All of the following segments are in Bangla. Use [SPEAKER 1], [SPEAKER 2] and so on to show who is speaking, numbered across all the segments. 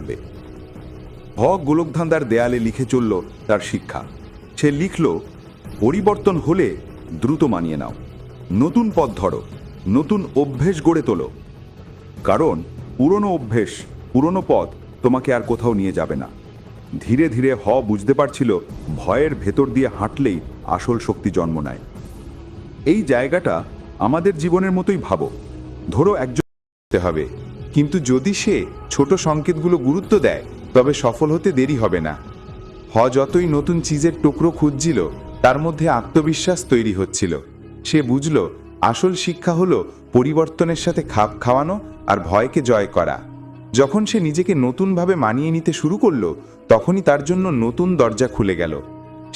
[SPEAKER 1] থাকবে। গোলকধান্দার দেয়ালে লিখে চলল তার শিক্ষা। সে লিখল, পরিবর্তন হলে দ্রুত মানিয়ে নাও, নতুন পথ ধরো, নতুন অভ্যেস গড়ে তোলো। কারণ পুরনো অভ্যেস, পুরনো পথ তোমাকে আর কোথাও নিয়ে যাবে না। ধীরে ধীরে বুঝতে পারছিল ভয়ের ভেতর দিয়ে হাঁটলেই আসল শক্তি জন্ম নেয়। এই জায়গাটা আমাদের জীবনের মতোই ভাবো। ধরো একজন
[SPEAKER 2] হবে, কিন্তু যদি সে ছোট সংকেতগুলো গুরুত্ব দেয় তবে সফল হতে দেরি হবে না। যতই নতুন চিজের টুকরো খুঁজছিল তার মধ্যে আত্মবিশ্বাস তৈরি হচ্ছিল। সে বুঝল আসল শিক্ষা হলো পরিবর্তনের সাথে খাপ খাওয়ানো আর ভয়কে জয় করা। যখন সে নিজেকে নতুনভাবে মানিয়ে নিতে শুরু করলো তখনই তার জন্য নতুন দরজা খুলে গেল।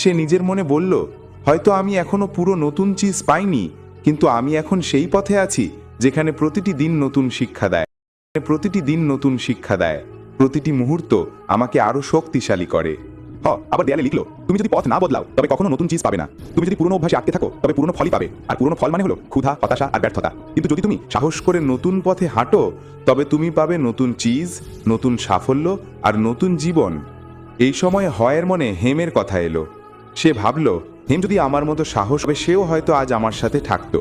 [SPEAKER 2] সে নিজের মনে বলল, হয়তো আমি এখনো পুরো নতুন চিজ পাইনি, কিন্তু আমি এখন সেই পথে আছি যেখানে প্রতিটি দিন নতুন শিক্ষা দেয়, প্রতিটি মুহূর্ত আমাকে আরো শক্তিশালী করে। আবার দেয়ালে লিখলো, তুমি যদি পথ না বদলাও তবে কখনো নতুন চিজ পাবে না। তুমি যদি পুরনো অভ্যাসে আটকে থাকো তবে পুরনো ফলই পাবে, আর পুরনো ফল মানে হলো ক্ষুধা, হতাশা আর ব্যর্থতা। কিন্তু যদি তুমি সাহস করে নতুন পথে হাঁটো তবে তুমি পাবে নতুন চিজ, নতুন সাফল্য আর নতুন জীবন। এই সময় হয়ের মনে হেমের কথা এলো। সে ভাবল, হেম যদি আমার মতো সাহস হবে সেও হয়তো আজ আমার সাথে থাকতো।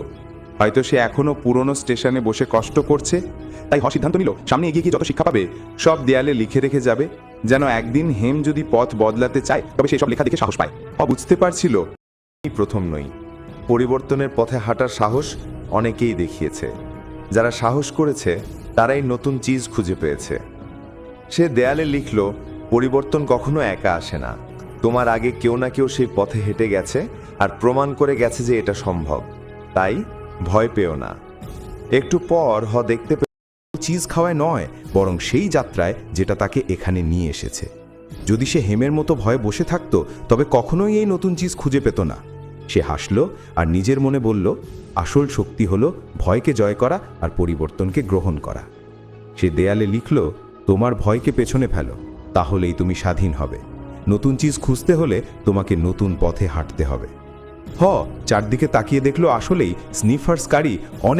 [SPEAKER 2] হয়তো সে এখনো পুরনো স্টেশনে বসে কষ্ট করছে। তাই সিদ্ধান্ত নিল সামনে এগিয়ে গিয়ে যত শিক্ষা পাবে সব দেয়ালে লিখে রেখে যাবে, যেন একদিন হেম যদি পথ বদলাতে চায় তবে সে সব লেখা দেখে সাহস পায়। বুঝতে পারছিল
[SPEAKER 3] প্রথম নই, পরিবর্তনের পথে হাঁটার সাহস অনেকেই দেখিয়েছে। যারা সাহস করেছে তারাই নতুন চিজ খুঁজে পেয়েছে। সে দেয়ালে লিখল, পরিবর্তন কখনো একা আসে না। তোমার আগে কেউ না কেউ সেই পথে হেঁটে গেছে আর প্রমাণ করে গেছে যে এটা সম্ভব। তাই ভয় পেও না। একটু পর দেখতে
[SPEAKER 4] চিজ খাওয়ায় নয়, বরং সেই যাত্রায় যেটা তাকে এখানে নিয়ে এসেছে। যদি সে হেমের মতো ভয়ে বসে থাকতো তবে কখনোই এই নতুন চিজ খুঁজে পেত না। সে হাসল আর নিজের মনে বলল, আসল শক্তি হলো ভয়কে জয় করা আর পরিবর্তনকে গ্রহণ করা। সে দেয়ালে লিখল, তোমার ভয়কে পেছনে ফেলো, তাহলেই তুমি স্বাধীন হবে। নতুন চিজ খুঁজতে হলে তোমাকে নতুন পথে হাঁটতে হবে। চারদিকে তাকিয়ে দেখলো আসলেই স্নিফার্স গাড়ি অনেক